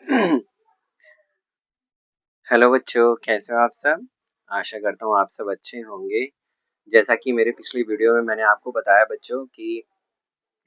Hello बच्चों, कैसे हो आप सब। आशा करता हूँ आप सब अच्छे होंगे। जैसा कि मेरे पिछली वीडियो में मैंने आपको बताया बच्चों कि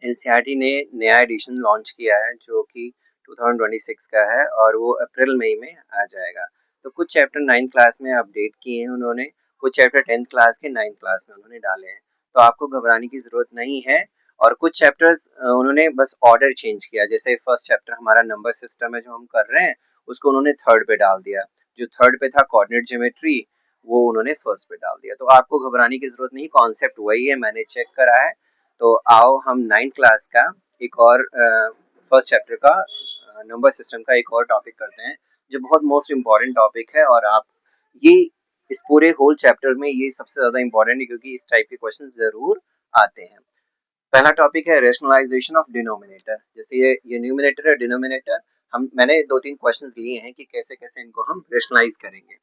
एनसीईआरटी ने नया एडिशन लॉन्च किया है जो कि 2026 का है और वो अप्रैल मई में आ जाएगा। तो कुछ चैप्टर 9th क्लास में अपडेट किए हैं उन्होंने, कुछ चैप्टर 10th क्लास के 9th क्लास में उन्होंने डाले हैं। तो आपको घबराने की ज़रूरत नहीं है। और कुछ चैप्टर्स उन्होंने बस ऑर्डर चेंज किया। जैसे फर्स्ट चैप्टर हमारा नंबर सिस्टम है जो हम कर रहे हैं, उसको उन्होंने थर्ड पे डाल दिया। जो थर्ड पे था कोऑर्डिनेट ज्योमेट्री, वो उन्होंने फर्स्ट पे डाल दिया। तो आपको घबराने की ज़रूरत नहीं, कॉन्सेप्ट वही है, मैंने चेक करा है। तो आओ हम 9th क्लास का एक और फर्स्ट चैप्टर का नंबर सिस्टम का एक और टॉपिक करते हैं जो बहुत मोस्ट इम्पॉर्टेंट टॉपिक है। और आप ये इस पूरे होल चैप्टर में ये सबसे ज़्यादा इम्पॉर्टेंट है क्योंकि इस टाइप के क्वेश्चन ज़रूर आते हैं। पहला टॉपिक है रेशनलाइजेशन ऑफ डिनोमिनेटर। जैसे ये न्यूमिनेटर है, डिनोमिनेटर हम मैंने 2-3 क्वेश्चंस लिए हैं कि कैसे कैसे इनको हम रेशनलाइज करेंगे।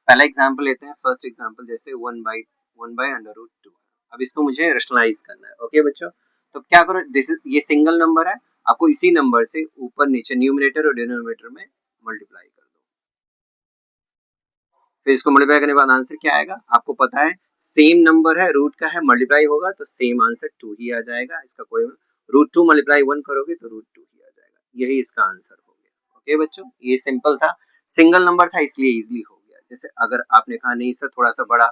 पहला एग्जांपल लेते हैं, फर्स्ट एग्जांपल जैसे 1/1 अंडर रूट 2। अब इसको मुझे रेशनलाइज करना है। ओके बच्चों, तो क्या करो, दिस इज ये सिंगल नंबर है, आपको इसी नंबर से ऊपर नीचे न्यूमिनेटर और डिनोमिनेटर में मल्टीप्लाई कर दो। फिर इसको मल्टीप्लाई करने के बाद आंसर क्या आएगा आपको पता है, सेम नंबर है, रूट का है, मल्टीप्लाई होगा तो सेम आंसर 2 ही आ जाएगा। इसका कोई रूट 2 मल्टीप्लाई 1 करोगे तो रूट 2 ही आ जाएगा। यही इसका आंसर हो गया। ओके बच्चों, ये सिंपल था, सिंगल नंबर था इसलिए इजिली हो गया। जैसे अगर आपने कहा नहीं सर थोड़ा सा बड़ा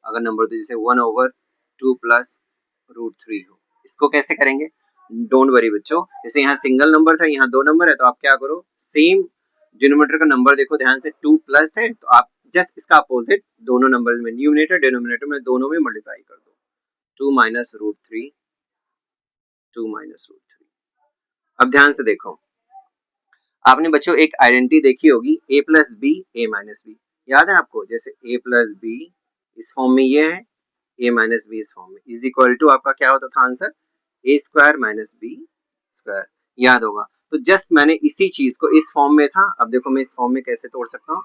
अगर नंबर तो जैसे 1/2 प्लस रूट 3 हो, इसको कैसे करेंगे। डोंट वरी बच्चों, जैसे यहाँ सिंगल नंबर था, यहाँ 2 नंबर है, तो आप क्या करो, सेम डिनोमिनेटर का नंबर देखो ध्यान से, 2 प्लस है तो आप जस्ट इसका अपोजिट दोनों नंबर में न्यूमिनेटर डिनोमिनेटर में दोनों में मल्टीप्लाई कर दो। 2 माइनस रूट 3, 2 माइनस रूट 3। अब ध्यान से देखो, आपने बच्चों एक आइडेंटिटी देखी होगी, a plus B A minus B, याद है आपको। जैसे ए प्लस बी इस फॉर्म में ये है, ए माइनस बी इस फॉर्म में, इज इक्वल टू आपका क्या होता था आंसर, ए स्क्वायर माइनस बी स्क्वायर, याद होगा। तो जस्ट मैंने इसी चीज को इस फॉर्म में था, अब देखो मैं इस फॉर्म में कैसे तोड़ सकता हूँ।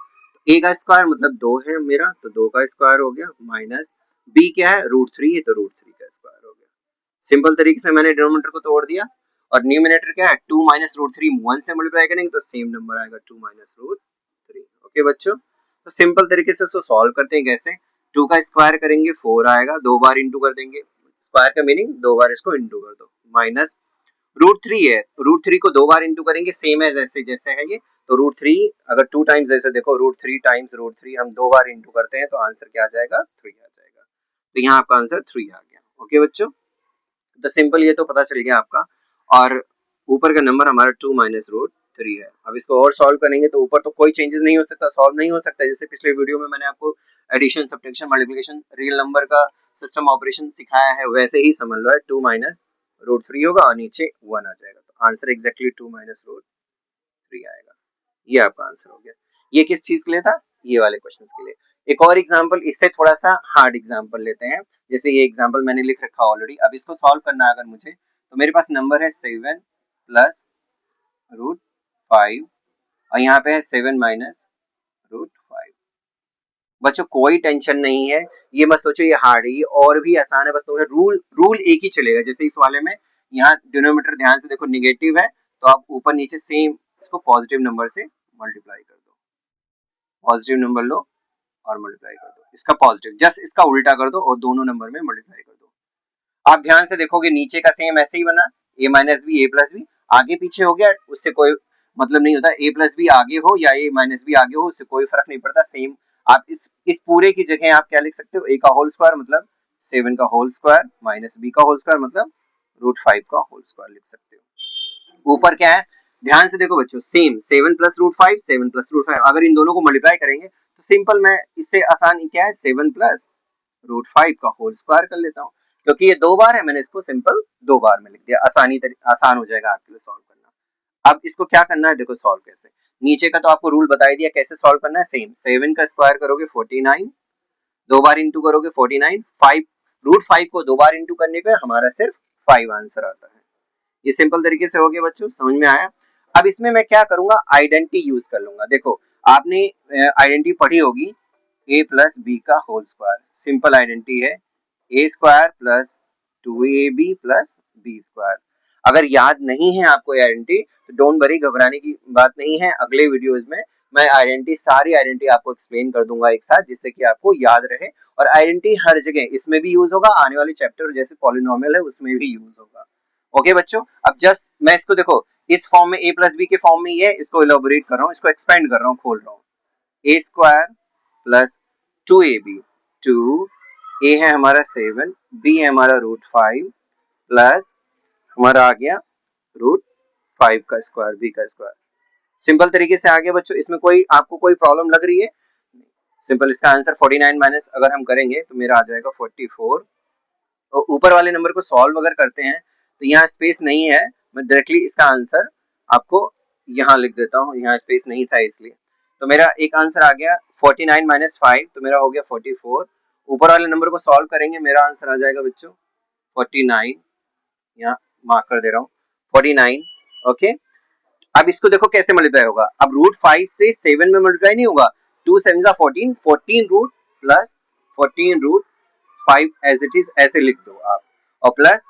तो ए का स्क्वायर मतलब 2 है मेरा, तो 2 का स्क्वायर हो गया, माइनस बी क्या है रूट 3 है, तो रूट 3 का स्क्वायर हो गया। सिंपल तरीके से मैंने डिनोमिनेटर को तोड़ दिया। और न्यूमिनेटर क्या है, 2 माइनस रूट 3 1 से मल्टीप्लाई करेंगे तो सेम नंबर आएगा 2 माइनस रूट 3। ओके बच्चों, तो सिंपल तरीके से इसको सॉल्व करते हैं कैसे। 2 का स्क्वायर करेंगे 4 आएगा, 2 बार इंटू कर देंगे, स्क्वायर का मीनिंग 2 बार इसको इंटू कर दो, माइनस रूट 3 है, रूट 3 को 2 बार इंटू करेंगे सेम है जैसे जैसे है ये, तो रूट 3 अगर 2 टाइम्स जैसे देखो रूट 3 टाइम्स रूट 3 हम 2 बार इंटू करते हैं तो आंसर क्या आ जाएगा 3 आ जाएगा। तो यहाँ आपका आंसर 3 आ गया। ओके बच्चों, तो सिंपल ये तो पता चल गया आपका। और ऊपर का नंबर हमारा 2 माइनस रूट 3 है। अब इसको और सॉल्व करेंगे तो ऊपर तो कोई चेंजेस नहीं हो सकता, सॉल्व नहीं हो सकता। जैसे पिछले वीडियो में मैंने आपको addition subtraction multiplication real number का सिस्टम ऑपरेशन सिखाया है, वैसे ही समझ लो है, 2 माइनस रूट 3 होगा और नीचे 1 आ जाएगा, तो आंसर एग्जैक्टली 2 माइनस रूट 3 आएगा। ये आपका आंसर हो गया। ये किस चीज के लिए था, ये वाले क्वेश्चन के लिए। एक और एग्जाम्पल, इससे थोड़ा सा हार्ड एग्जाम्पल लेते हैं। जैसे ये एग्जाम्पल मैंने लिख रखा ऑलरेडी, अब इसको सॉल्व करना है अगर मुझे, तो मेरे पास नंबर है 7 प्लस रूट 5 और यहाँ पे है 7 माइनस रूट 5। बच्चों कोई टेंशन नहीं है, ये मत सोचो ये हार्ड है, ये और भी आसान है, बस तुम्हें रूल रूल एक ही चलेगा। जैसे इस वाले में यहाँ डिनोमिनेटर ध्यान से देखो निगेटिव है, तो आप ऊपर नीचे सेम इसको पॉजिटिव नंबर से मल्टीप्लाई कर दो, पॉजिटिव नंबर लो और मल्टीप्लाई कर दो, इसका पॉजिटिव जस्ट इसका उल्टा कर दो और दोनों नंबर में मल्टीप्लाई कर दो। आप ध्यान से देखोगे नीचे का सेम ऐसे ही बना, ए माइनस बी ए प्लस बी, आगे पीछे हो गया उससे कोई मतलब नहीं होता, ए प्लस बी आगे हो या ए माइनस बी आगे हो उससे कोई फर्क नहीं पड़ता, सेम। आप इस पूरे की जगह आप क्या लिख सकते हो, ए का होल स्क्वायर मतलब 7 का होल स्क्वायर माइनस बी का होल स्क्वायर मतलब रूट 5 का होल स्क्वायर लिख सकते हो। ऊपर क्या है, ध्यान से देखो बच्चों, same 7 plus root 5 7 plus root 5, अगर इन दोनों को मल्टीप्लाई करेंगे तो सिंपल मैं इससे आसान क्या है 7 प्लस रूट 5 का होल स्क्वायर कर लेता हूँ। क्योंकि ये 2 बार है मैंने इसको सिंपल 2 बार में लिख दिया, आसान हो जाएगा आपके लिए सॉल्व करना। अब इसको क्या करना है देखो सॉल्व कैसे, नीचे का तो आपको रूल बता ही दिया कैसे सॉल्व करना है, सेम 7 का स्क्वायर करोगे 49, 2 बार इंटू करोगे 49, 5 रूट 5 को 2 बार इंटू करने पे हमारा सिर्फ 5 आंसर आता है। ये सिंपल तरीके से हो गया बच्चों, समझ में आया। अब इसमें मैं क्या करूंगा, आइडेंटिटी यूज कर लूंगा। देखो आपने आइडेंटिटी पढ़ी होगी, ए प्लस बी का होल स्क्वायर, सिंपल आइडेंटिटी है, a square plus 2ab plus b square. अगर याद नहीं है आपको आइडेंटिटी तो डोंट वरी, घबराने की बात नहीं है। अगले वीडियोस में मैं आइडेंटिटी, सारी आइडेंटिटी आपको एक्सप्लेन कर दूंगा एक साथ, जिससे कि आपको याद रहे। और आइडेंटिटी हर जगह इसमें भी यूज होगा, आने वाले चैप्टर जैसे पॉलिनोमियल है उसमें भी यूज होगा। ओके बच्चों, अब जस्ट मैं इसको देखो इस फॉर्म में, a प्लस बी के फॉर्म में, ये इसको इलेबोरेट कर रहा हूँ, इसको एक्सपेंड कर रहा हूँ, खोल रहा हूँ। ए स्क्वायर प्लस 2ab, 2 ए है हमारा 7, बी है हमारा √5 प्लस हमारा आ गया √5 का स्क्वायर, बी का स्क्वायर। सिंपल तरीके से आ गया बच्चों, इसमें कोई आपको कोई प्रॉब्लम लग रही है? सिंपल, इसका आंसर 49 माइनस अगर हम करेंगे तो मेरा आ जाएगा 44। और ऊपर वाले नंबर को सॉल्व अगर करते हैं तो यहाँ स्पेस नहीं है, मैं डायरेक्टली इसका आंसर आपको यहाँ लिख देता हूँ, यहाँ स्पेस नहीं था इसलिए। तो मेरा एक आंसर आ गया 49 माइनस 5, तो मेरा हो गया 44। ऊपर वाले नंबर को सॉल्व करेंगे, मेरा आंसर आ जाएगा बच्चों 49, यहाँ मार्क कर दे रहा हूँ 49। ओके, अब इसको देखो कैसे मल्टीप्लाई होगा। अब √5 से 7 में मल्टीप्लाई नहीं होगा, 2 7 14, 14 root plus 14 √5 as it is ऐसे लिख दो आप, और प्लस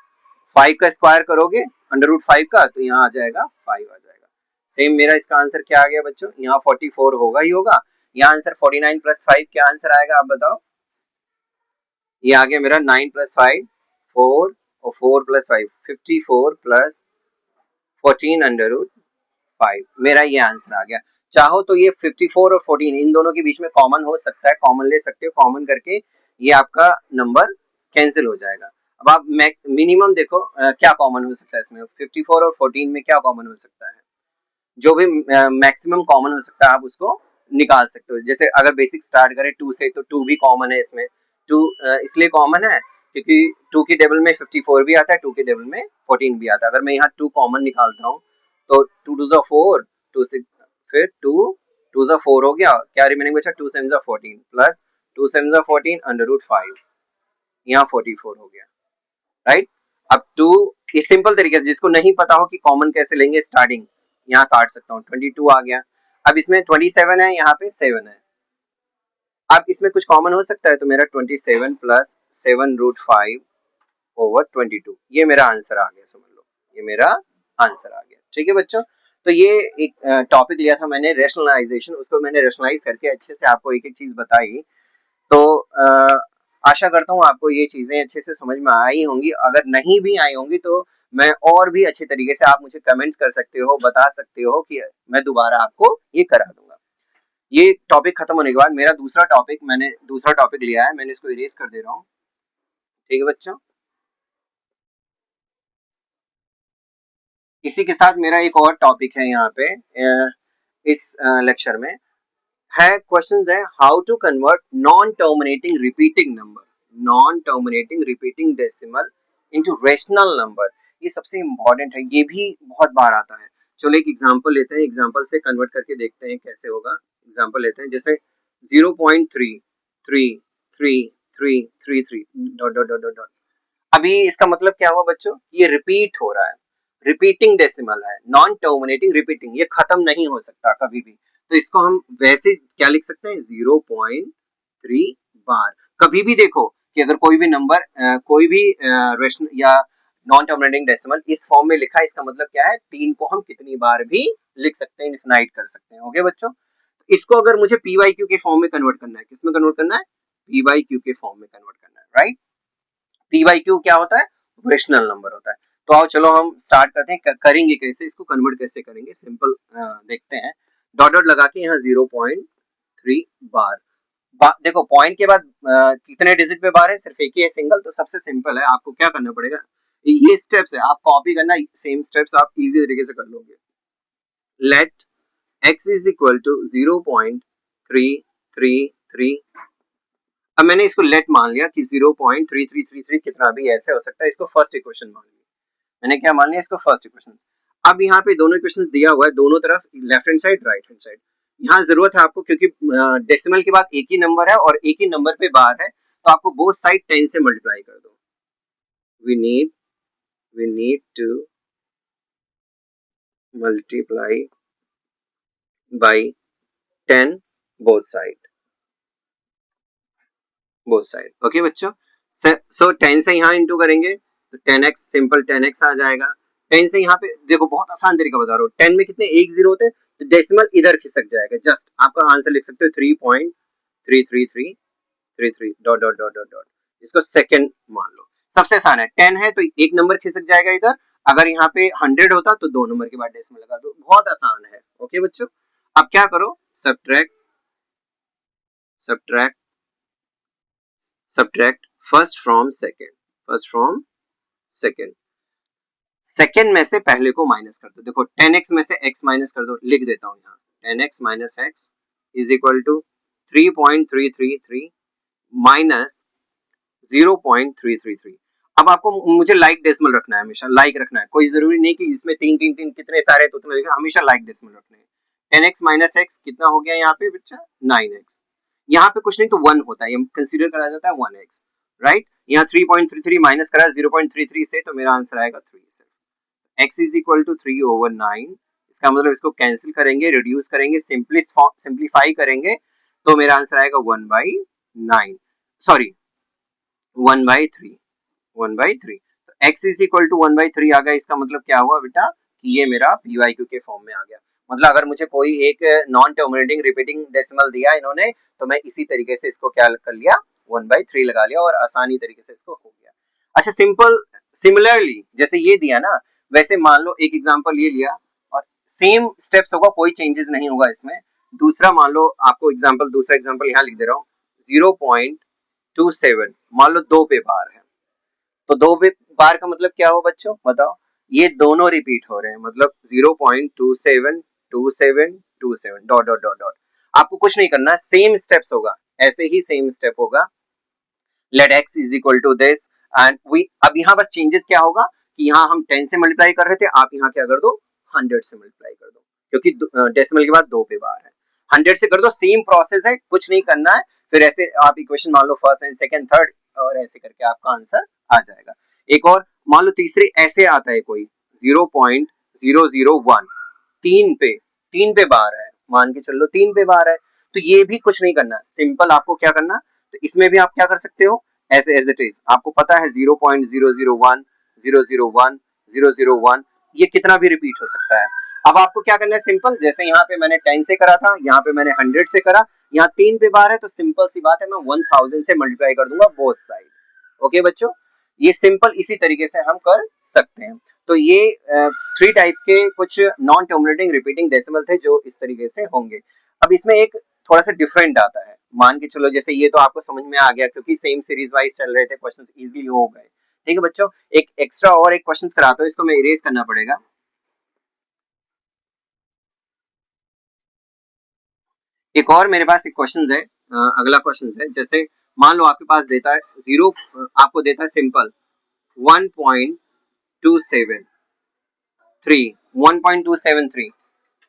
5 का स्क्वायर करोगे √5 का, तो यहाँ आ जाएगा 5 आ जाएगा। सेम मेरा इसका आंसर क्या आ गया बच्चों, यहाँ 44 होगा ही होगा। यहाँ आंसर 49 प्लस 5 क्या आंसर आएगा आप बताओ? ये आ गया मेरा 9 प्लस 5 4, और 4 प्लस 5 54 प्लस 14 √5, मेरा ये आंसर आ गया। चाहो तो ये 54 और 14 इन दोनों के बीच में कॉमन हो सकता है, कॉमन ले सकते हो, कॉमन करके ये आपका नंबर कैंसिल हो जाएगा। अब आप मिनिमम देखो क्या कॉमन हो सकता है इसमें, 54 और 14 में क्या कॉमन हो सकता है? जो भी मैक्सिमम कॉमन हो सकता है आप उसको निकाल सकते हो। जैसे अगर बेसिक स्टार्ट करें 2 से, तो 2 भी कॉमन है इसमें। 2 इसलिए कॉमन है क्योंकि 2 की टेबल में 54 भी आता है, 2 की टेबल में 14 भी आता है। अगर मैं यहाँ 2 कॉमन निकालता हूँ तो 2 2 4, 2 6, फिर 2 2 4 हो गया, क्या रिमेनिंग बचा, 2 7 14 प्लस 2 7 14 √5, यहाँ 44 हो गया, राइट। अब 2 इस सिंपल तरीके से, जिसको नहीं पता हो कि कॉमन कैसे लेंगे स्टार्टिंग, यहाँ काट सकता हूँ, 22 आ गया। अब इसमें 27 है, यहाँ पे 7 है। अब इसमें कुछ कॉमन हो सकता है, तो मेरा 27 प्लस 7 √5 ओवर 22, ये मेरा आंसर आ गया, समझ लो ये मेरा आंसर आ गया। ठीक है बच्चों, तो ये एक टॉपिक लिया था मैंने रेशनलाइजेशन, उसको मैंने रेशनलाइज करके अच्छे से आपको एक एक चीज बताई। तो आशा करता हूँ आपको ये चीजें अच्छे से समझ में आई होंगी। अगर नहीं भी आई होंगी तो मैं और भी अच्छे तरीके से, आप मुझे कमेंट्स कर सकते हो, बता सकते हो कि मैं दोबारा आपको ये करा दूंगा। ये टॉपिक खत्म होने के बाद मेरा मैंने दूसरा टॉपिक लिया है, मैंने इसको इरेज कर दे रहा हूँ। ठीक है बच्चों, इसी के साथ मेरा एक और टॉपिक है यहाँ पे इस लेक्चर में है, क्वेश्चंस है how to convert non terminating repeating decimal into rational number. ये सबसे इंपॉर्टेंट है, ये भी बहुत बार आता है। चलो एक एग्जांपल लेते हैं, एग्जांपल से कन्वर्ट करके देखते हैं कैसे होगा। एग्जांपल लेते हैं, जैसे 0.333333 dot dot dot dot dot. अभी इसका मतलब क्या हुआ बच्चों, ये रिपीट हो रहा है, रिपीटिंग डेसिमल है, नॉन टर्मिनेटिंग रिपीटिंग, ये खत्म नहीं हो सकता कभी भी। तो इसको हम वैसे क्या लिख सकते हैं, 0.3 बार। कभी भी देखो कि अगर कोई भी नंबर कोई भी रेशनल या नॉन टर्मिनेटिंग डेसिमल इस फॉर्म में लिखा है, इसका मतलब क्या है, 3 को हम कितनी बार भी लिख सकते हैं, इनफिनाइट कर सकते हैं। ओके बच्चों, इसको अगर मुझे पी वाई क्यू के फॉर्म में कन्वर्ट करना है, किस में कन्वर्ट करना है, पी वाई क्यू के फॉर्म में कन्वर्ट करना है, राइट। पी वाई क्यू क्या होता है, रेशनल नंबर होता है। तो आओ चलो हम स्टार्ट करते हैं, करेंगे कैसे, इसको कन्वर्ट कैसे करेंगे, सिंपल देखते हैं। डॉट डॉट लगा के यहाँ 0.3 बार, देखो पॉइंट के बाद कितने डिजिट पे बार है, सिर्फ एक ही है, सिंगल। तो सबसे सिंपल है, आपको क्या करना पड़ेगा, ये स्टेप्स है, आप कॉपी करना, सेम स्टेप्स आप इजी तरीके से कर लोगे। Let x is equal to 0.333। अब मैंने इसको लेट मान लिया कि 0.3333 कितना भी ऐसे हो सकता है, इसको फर्स्ट इक्वेशन मान लिया। मैंने क्या मान लिया, इसको फर्स्ट इक्वेशन। अब यहाँ पे दोनों इक्वेशंस दिया हुआ है, दोनों तरफ left hand side right hand side. यहाँ जरूरत है आपको, क्योंकि डेसिमल के बाद एक ही नंबर है और एक ही नंबर पे बार है, तो आपको बोथ साइड 10 से मल्टीप्लाई कर दो। We need to multiply by 10 both side. Okay बच्चों, सो 10 से यहाँ इंटू करेंगे तो 10x, सिंपल 10x आ जाएगा। 10 से यहाँ पे देखो, बहुत आसान तरीका बता रहा हूँ, 10 में कितने एक जीरो होते हैं, तो डेसिमल इधर खिसक जाएगा, जस्ट आपका आंसर लिख सकते हो 3.33333 dot dot dot dot dot, इसको सेकंड मान लो। सबसे आसान है, 10 है तो एक नंबर खिसक जाएगा इधर, अगर यहाँ पे 100 होता तो 2 नंबर के बाद डेसिमल लगा दो, बहुत आसान है। ओके बच्चों, अब क्या करो, subtract subtract subtract first from second, first from second, second में से पहले को माइनस कर दो। देखो 10x में से x माइनस कर दो, लिख देता हूं यहाँ 10x minus x is equal to 3.333 minus 0.333। अब आपको मुझे लाइक डेसिमल रखना है, हमेशा लाइक रखना है, कोई जरूरी नहीं कि इसमें तीन तीन तीन कितने सारे तो उतने, हमेशा लाइक डेसिमल रखने हैं। 10x माइनस x कितना हो गया यहाँ पे बच्चा, 9x। यहाँ पे कुछ नहीं तो 1 होता है, ये कंसीडर करा जाता है 1x, राइट। यहाँ 3.33 माइनस करा 0.33 से, तो मेरा आंसर आएगा 3 से। x इज इक्वल टू 3/9, इसका मतलब इसको कैंसिल करेंगे, रिड्यूस करेंगे, सिंप्लीफाई करेंगे, तो मेरा आंसर आएगा 1/9, सॉरी 1/3, 1/3। तो x इज इक्वल टू 1/3 आ गया, इसका मतलब क्या हुआ बेटा कि ये मेरा pyq के फॉर्म में आ गया। मतलब अगर मुझे कोई एक नॉन टर्मिनेटिंग रिपीटिंग डेसिमल दिया इन्होंने, तो मैं इसी तरीके से इसको क्या कर लिया, 1/3 लगा लिया और आसानी तरीके से इसको हो गया। अच्छा सिंपल, सिमिलरली जैसे ये दिया ना, वैसे मान लो एक एग्जांपल ये लिया और सेम स्टेप्स होगा, कोई चेंजेस नहीं होगा इसमें। दूसरा मान लो आपको एग्जांपल, दूसरा एग्जांपल यहाँ लिख दे रहा हूँ, 0.27 मान लो 2 पे बार है, तो 2 पे बार का मतलब क्या हो बच्चों बताओ, ये दोनों रिपीट हो रहे हैं, मतलब 0.272727 डॉट डॉट डॉट डॉट। आपको कुछ नहीं करना, सेम स्टेप्स होगा, ऐसे ही सेम स्टेप होगा, let x is equal to this and we, अब यहाँ बस चेंजेस क्या होगा कि यहाँ हम 10 से मल्टीप्लाई कर रहे थे, आप यहाँ क्या कर दो 100 से मल्टीप्लाई कर दो, क्योंकि डेसिमल के बाद 2 पे बार है, 100 से कर दो, सेम प्रोसेस है, कुछ नहीं करना है। फिर ऐसे आप इक्वेशन मान लो फर्स्ट एंड सेकंड थर्ड, और ऐसे करके आपका आंसर आ जाएगा। एक और मान लो तीसरे ऐसे आता है कोई 0.001, 3 पे बार है, मान के चलो 3 पे बार है, तो ये भी कुछ नहीं करना, सिंपल आपको क्या करना, तो इसमें भी आप क्या कर सकते हो, ऐसे एज इट इज, आपको पता है 0.001 001 001 ये कितना भी रिपीट हो सकता है। अब आपको क्या करना है, सिंपल, जैसे यहाँ पे मैंने 10 से करा था, यहाँ पे मैंने 100 से करा, यहाँ 3 पे बार है, तो सिंपल सी बात है, मैं 1000 से मल्टीप्लाई कर दूंगा बोथ साइड। ओके बच्चों, ये सिंपल इसी तरीके से हम कर सकते हैं। तो ये 3 टाइप्स के कुछ नॉन टर्मिनेटिंग रिपीटिंग डेसिमल थे जो इस तरीके से होंगे। अब इसमें एक थोड़ा सा डिफरेंट आता है, मान के चलो जैसे ये तो आपको समझ में आ गया क्योंकि सेम सीरीज वाइज चल रहे थे, क्वेश्चंस इजीली हो गए। ठीक है बच्चों, एक एक्स्ट्रा और एक क्वेश्चंस कराता हूं, इसको मैं इरेज करना पड़ेगा। एक और मेरे पास एक क्वेश्चन है, अगला क्वेश्चन है, जैसे मान लो आपके पास देता है जीरो, आपको देता है सिंपल 1.273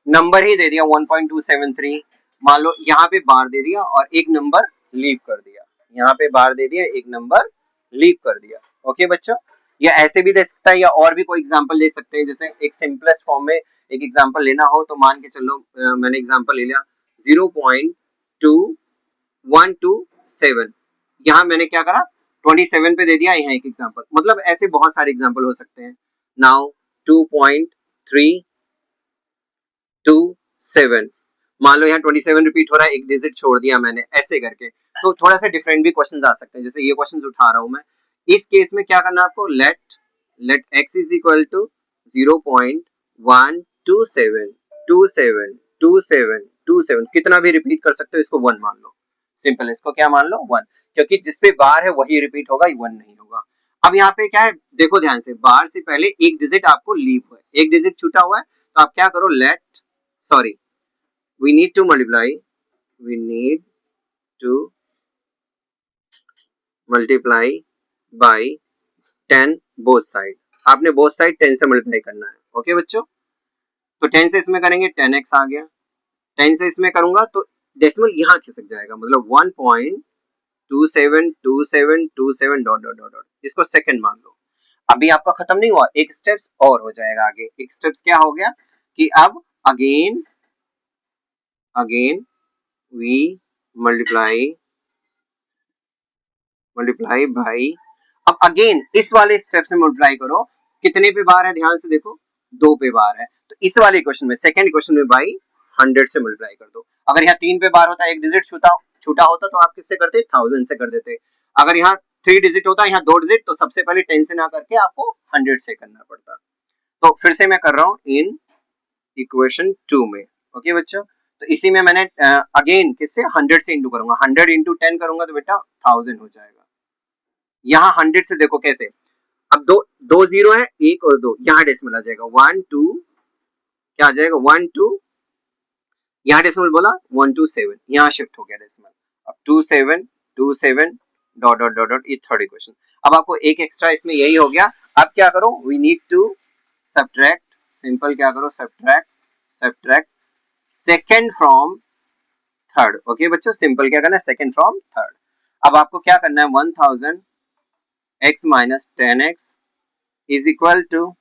नंबर ही दे दिया 1.273, मान लो यहाँ पे बार दे दिया और एक नंबर लीव कर दिया, यहाँ पे बार दे दिया एक नंबर लीव कर दिया। ओके बच्चों, या ऐसे भी दे सकता है, या और भी कोई एग्जांपल ले सकते हैं, जैसे एक सिंपलेस्ट फॉर्म में एक एग्जांपल लेना हो तो मान के चलो मैंने एग्जांपल ले लिया 0.2127, यहाँ मैंने क्या करा 27 पे दे दिया, यहाँ एक एग्जांपल, मतलब ऐसे बहुत सारे एग्जांपल हो सकते हैं। नाउ 2.327 मान लो यहाँ 27 रिपीट हो रहा है, एक डिजिट छोड़ दिया मैंने, ऐसे करके तो थोड़ा सा डिफरेंट भी क्वेश्चन आ सकते हैं, जैसे ये क्वेश्चन उठा रहा हूं मैं। इस केस में क्या करना आपको, let let x is equal to 0.1272727 कितना भी रिपीट कर सकते हो, इसको 1 मान लो, सिंपल, इसको क्या मान लो 1, क्योंकि जिस पे बार है वही रिपीट होगा, 1 नहीं होगा। अब यहाँ पे क्या है, देखो ध्यान से, बार से पहले एक डिजिट आपको लीव हुआ है, एक डिजिट छूटा हुआ है, तो आप क्या करो, let sorry we need to multiply we need to multiply by 10 both side, आपने both side 10 से मल्टीप्लाई करना है। ओके बच्चों, तो 10 से इसमें करेंगे 10x आ गया, 10 से इसमें करूंगा तो डेसिमल यहाँ खिसक जाएगा, मतलब 1.272727 डॉट डॉट डॉट डॉट, इसको सेकंड मान लो। अभी आपका खत्म नहीं हुआ, एक स्टेप्स और हो जाएगा आगे, एक स्टेप्स क्या हो गया कि अब अगेन we multiply by, अब अगेन इस वाले स्टेप से मल्टीप्लाई करो, कितने पे बार है, ध्यान से देखो, 2 पे बार है। तो इस वाले क्वेश्चन में, सेकंड क्वेश्चन में भाई 100 से मल्टीप्लाई कर दो। अगर यहाँ 3 पे बार होता, एक डिजिट छूटा होता तो आप किससे करते, 1000 से कर देते। अगर यहाँ 3 डिजिट होता, यहाँ 2 डिजिट, तो सबसे पहले 10 से ना करके आपको 100 से करना पड़ता। तो फिर से मैं कर रहा हूँ इन इक्वेशन 2 में। ओके बच्चों, तो इसी में मैंने अगेन किससे 100 से इंटू करूंगा, 100 इंटू 10 करूंगा तो बेटा 1000 हो जाएगा। यहाँ 100 से देखो कैसे, अब दो दो जीरो है, एक और दो, यहाँ डेसिमल आ जाएगा 1 2, क्या आ जाएगा 1 2, यहाँ डेसिमल बोला 1 2 7, यहाँ शिफ्ट हो गया डेसिमल। अब 2 7 2 7 डॉट डॉट डॉट डॉट, ये थर्ड इक्वेशन। अब आपको एक एक्स्ट्रा इसमें यही हो गया। अब क्या करो, we need to subtract, simple क्या करो, subtract second from third. Okay बच्चों, सिंपल क्या करना है, सेकेंड फ्रॉम थर्ड। अब आपको क्या करना है, 1000 x minus 10x is equal to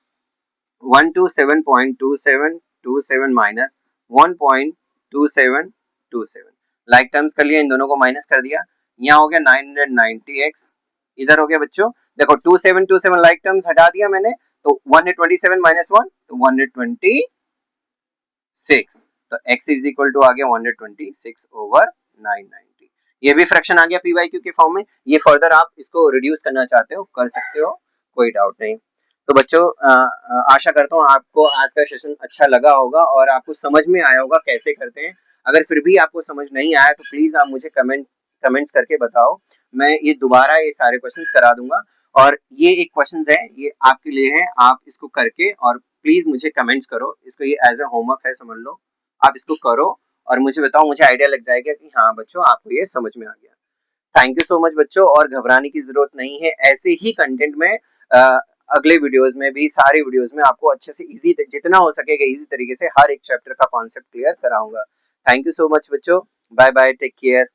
127.2727 minus 1.2727। Like terms कर लिया, इन दोनों को माइनस कर दिया, यहाँ हो गया 990x, इधर हो गया बच्चों, देखो 2727 लाइक टर्म्स हटा दिया मैंने, तो 127 माइनस 1 तो 126, तो x इज इक्वल टू आ गया 126 ओवर 990। ये भी फ्रैक्शन आ गया पीवाईक्यू के फॉर्म में। ये फर्दर आप इसको रिड्यूस करना चाहते हो कर सकते हो, कोई डाउट नहीं। तो बच्चों आशा करता हूँ आपको आज का सेशन अच्छा लगा होगा और आपको समझ में आया होगा कैसे करते हैं। अगर फिर भी आपको समझ नहीं आया तो प्लीज आप मुझे कमेंट्स करके बताओ, मैं ये दोबारा ये सारे क्वेश्चंस करा दूंगा। और ये एक क्वेश्चंस है, ये आपके लिए है, आप इसको करके और प्लीज मुझे कमेंट्स करो, इसको ये एज ए होमवर्क है समझ लो, आप इसको करो और मुझे बताओ, मुझे आइडिया लग जाएगा कि हाँ बच्चों आपको ये समझ में आ गया। थैंक यू सो मच बच्चों, और घबराने की जरूरत नहीं है, ऐसे ही कंटेंट में अगले वीडियोस में भी, सारे वीडियोस में आपको अच्छे से इजी, जितना हो सकेगा इजी तरीके से हर एक चैप्टर का कॉन्सेप्ट क्लियर कराऊंगा। थैंक यू सो मच बच्चों, बाय बाय, टेक केयर।